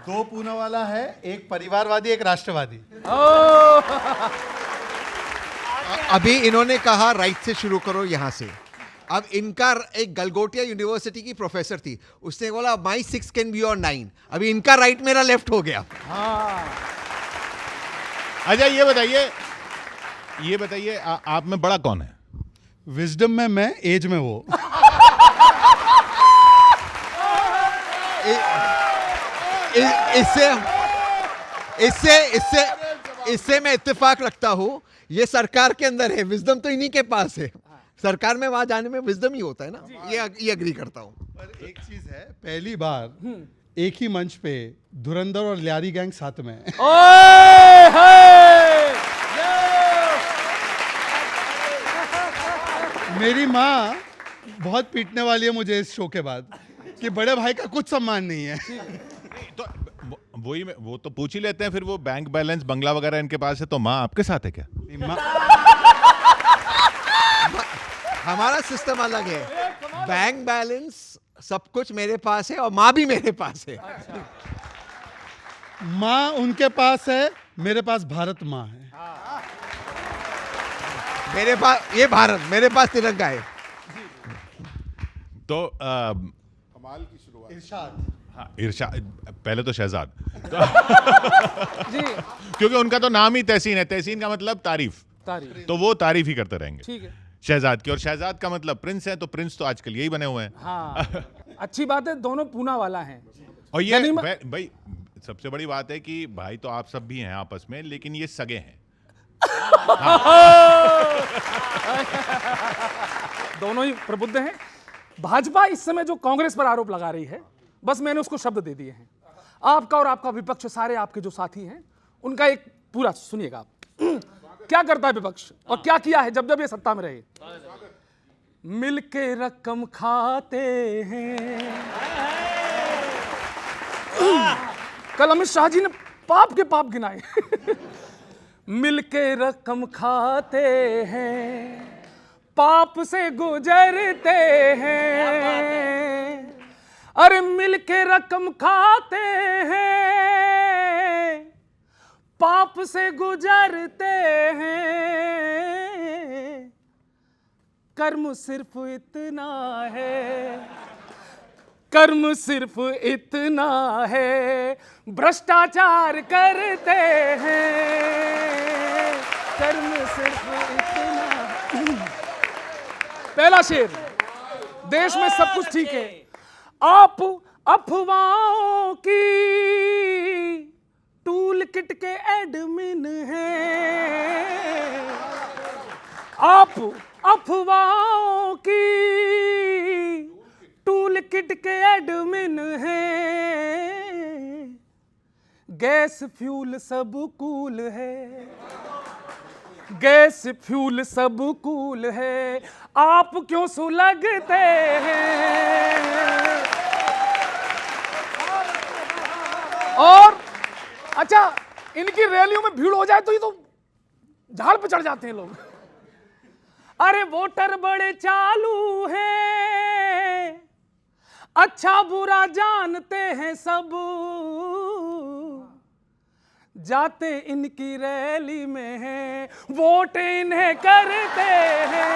दो पूनावाला है, एक परिवारवादी, एक राष्ट्रवादी। अभी इन्होंने कहा राइट से शुरू करो यहां से। अब इनका एक गलगोटिया यूनिवर्सिटी की प्रोफेसर थी, उसने बोला माई 6 कैन बी योर 9। अभी इनका राइट मेरा लेफ्ट हो गया। अच्छा ये बताइए आप में बड़ा कौन है? विजडम में मैं, एज में वो। इससे इससे इससे इससे मैं इत्तेफाक रखता हूं, ये सरकार के अंदर है, विजडम तो इन्हीं के पास है। सरकार में वहां जाने में विजडम ही होता है ना, ये एग्री करता हूं। पर एक चीज है, पहली बार एक ही मंच पे धुरंधर और लियारी गैंग साथ में है। मेरी माँ बहुत पीटने वाली है मुझे इस शो के बाद कि बड़े भाई का कुछ सम्मान नहीं है। तो वो तो पूछ ही लेते हैं, फिर वो बैंक बैलेंस बंगला वगैरह इनके पास है, तो माँ आपके साथ है क्या? हमारा सिस्टम अलग है, बैंक बैलेंस सब कुछ मेरे पास है और माँ भी मेरे पास है। माँ उनके पास है, मेरे पास भारत माँ है। मेरे पास ये भारत, मेरे पास तिरंगा है। तो कमाल की शुरुआत। इरशाद। हाँ, इरशाद पहले तो शहजाद जी, क्योंकि उनका तो नाम ही तहसीन है, तहसीन का मतलब तारीफ, तो वो तारीफ ही करते रहेंगे। ठीक है। शहजाद की, और शहजाद का मतलब प्रिंस है, तो प्रिंस तो आजकल यही बने हुए हैं। हाँ, अच्छी बात है, दोनों पूना वाला हैं। और ये भाई सबसे बड़ी बात है कि भाई तो आप सब भी हैं आपस में, लेकिन ये सगे हैं। दोनों ही प्रबुद्ध हैं। भाजपा इस समय जो कांग्रेस पर आरोप लगा रही है, बस मैंने उसको शब्द दे दिए हैं। आपका और आपका विपक्ष, सारे आपके जो साथी हैं, उनका एक पूरा सुनिएगा आप। क्या करता है विपक्ष और क्या किया है जब जब ये सत्ता में रहे। मिलके रकम खाते हैं। कल अमित शाह जी ने पाप के पाप गिनाए। मिलके रकम खाते हैं, पाप से गुजरते हैं। अरे मिलके रकम खाते हैं, पाप से गुजरते हैं। कर्म सिर्फ इतना है, कर्म सिर्फ इतना है, भ्रष्टाचार करते हैं। कर्म सिर्फ इतना। पहला शेर, देश में सब कुछ ठीक है, आप अफवाहों की टूल किट के एडमिन हैं। आप अफवाहों की टूल किट के एडमिन हैं। गैस फ्यूल सब कूल है, गैस फ्यूल सब कूल है, आप क्यों सुलगते हैं। और अच्छा, इनकी रैलियों में भीड़ हो जाए तो ये तो झाड़ पे चढ़ जाते हैं लोग। अरे वोटर बड़े चालू हैं, अच्छा बुरा जानते हैं सब, जाते इनकी रैली में हैं, वोट इन्हें करते हैं।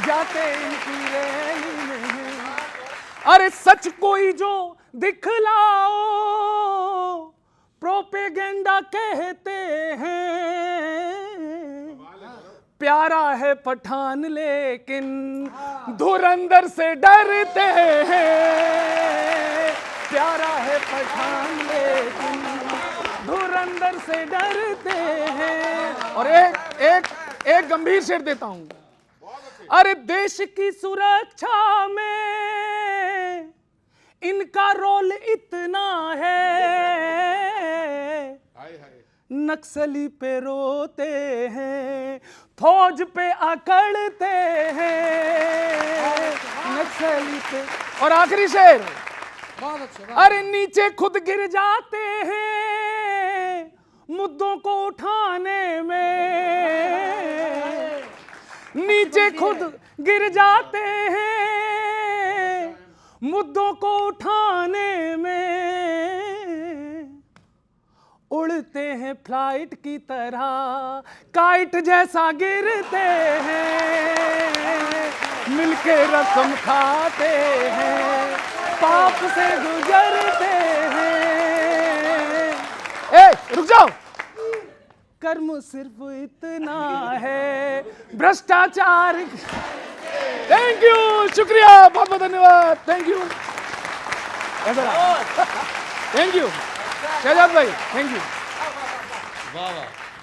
जाते इनकी रैली में हैं। अरे सच कोई जो दिखलाओ, प्रोपेगेंडा कहते हैं। प्यारा है पठान लेकिन धुरंधर से डरते हैं। प्यारा है पठान लेकिन धुरंधर से डरते हैं। और एक गंभीर शेर देता हूं। अरे देश की सुरक्षा में इनका रोल इतना है, नक्सली पे रोते हैं, फौज पे अकड़ते हैं। नक्सली पे। और आखिरी शेर, अरे नीचे खुद गिर जाते हैं मुद्दों को उठाने में। नीचे खुद गिर जाते हैं मुद्दों को उठाने में। उड़ते हैं फ्लाइट की तरह, काइट जैसा गिरते हैं, मिलके रकम खाते हैं, पाप से गुजरते हैं। ए रुक जाओ, कर्म सिर्फ इतना है, भ्रष्टाचार। थैंक यू, शुक्रिया, बहुत बहुत धन्यवाद, thank you, thank you Shahzad भाई, थैंक यू।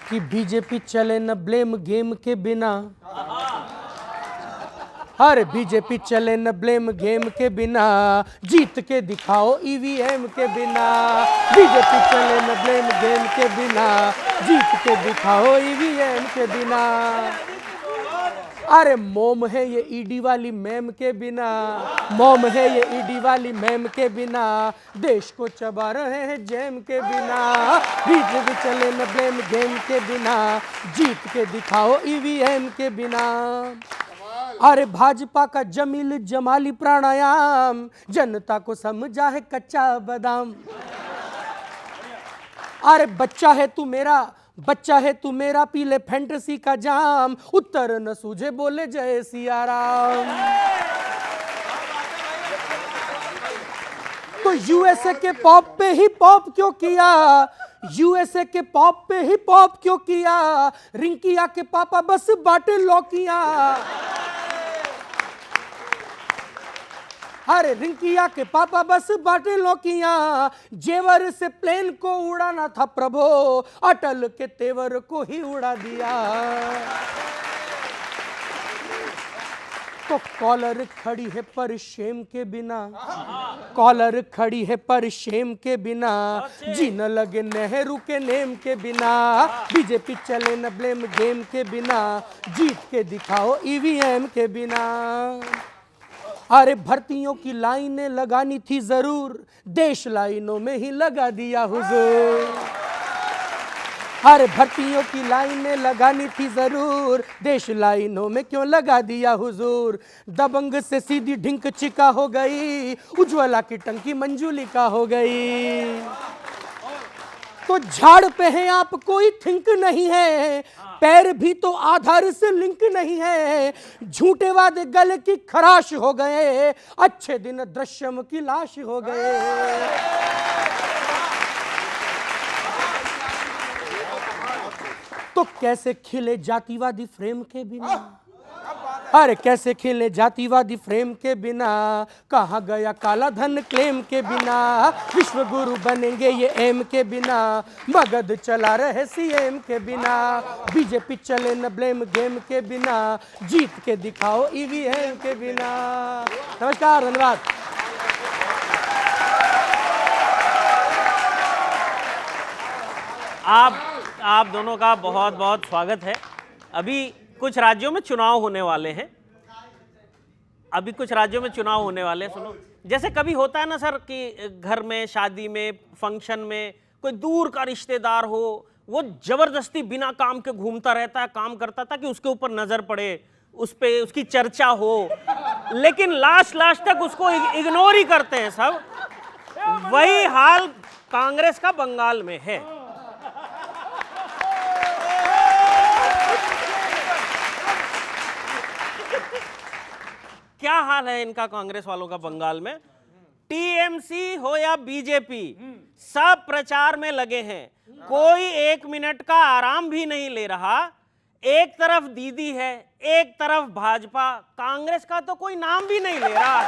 कि बीजेपी चले न ब्लेम गेम के बिना, अरे बीजेपी चले न ब्लेम गेम के बिना, जीत के दिखाओ ईवीएम के बिना। बीजेपी चले न ब्लेम गेम के बिना, जीत के दिखाओ ईवीएम के बिना। अरे मोम है ये ईडी वाली मैम के बिना, मोम है ये ईडी वाली मैम के बिना, देश को चबा रहे हैं जैम के बिना। बीजेपी चले न ब्लेम गेम के बिना, जीत के दिखाओ ईवीएम के बिना। अरे भाजपा का जमील जमाली प्राणायाम, जनता को समझा है कच्चा बादाम। अरे बच्चा है तू मेरा, बच्चा है तू मेरा, पी ले फैंटेसी का जाम, उत्तर न सूझे बोले जय सिया राम। तो यूएसए के पॉप पे ही पॉप क्यों किया, यूएसए के पॉप पे ही पॉप क्यों किया, रिंकिया के पापा बस बाटे लौकिया। अरे रिंकिया के पापा बस बाटे लौकिया, जेवर से प्लेन को उड़ाना था प्रभु, अटल के तेवर को ही उड़ा दिया। तो कॉलर खड़ी है पर शेम के बिना, कॉलर खड़ी है पर शेम के बिना, जीना लगे नेहरू के नेम के बिना। बीजेपी चले न ब्लेम गेम के बिना, जीत के दिखाओ ईवीएम के बिना। अरे भर्तियों की लाइनें लगानी थी जरूर, देश लाइनों में ही लगा दिया हुजूर। अरे भर्तियों की लाइनें लगानी थी जरूर, देश लाइनों में क्यों लगा दिया हुजूर। दबंग से सीधी ढिंक चिका हो गई, उज्ज्वला की टंकी मंजूलिका हो गई। तो झाड़ पे है आप कोई थिंक नहीं है, पैर भी तो आधार से लिंक नहीं है। झूठे वादे गले की खराश हो गए, अच्छे दिन दृश्यम की लाश हो गए। तो कैसे खिले जातिवादी फ्रेम के बिना, अरे कैसे खिले जातिवादी फ्रेम के बिना, कहाँ गया काला धन क्लेम के बिना। विश्व गुरु बनेंगे ये एम के बिना, मगध चला रहे सीएम के बिना। बीजेपी चले न ब्लेम गेम के बिना, जीत के दिखाओ ईवीएम के बिना। नमस्कार, धन्यवाद। आप दोनों का बहुत बहुत स्वागत है। अभी कुछ राज्यों में चुनाव होने वाले हैं, अभी कुछ राज्यों में चुनाव होने वाले हैं। सुनो, जैसे कभी होता है ना सर कि घर में, शादी में, फंक्शन में कोई दूर का रिश्तेदार हो, वो जबरदस्ती बिना काम के घूमता रहता है, काम करता था कि उसके ऊपर नजर पड़े, उस पे उसकी चर्चा हो, लेकिन लास्ट तक उसको इग्नोर ही करते हैं सब। वही हाल कांग्रेस का बंगाल में है। क्या हाल है इनका, कांग्रेस वालों का बंगाल में? टीएमसी हो या बीजेपी, सब प्रचार में लगे हैं, कोई 1 मिनट का आराम भी नहीं ले रहा। एक तरफ दीदी है, एक तरफ भाजपा, कांग्रेस का तो कोई नाम भी नहीं ले रहा।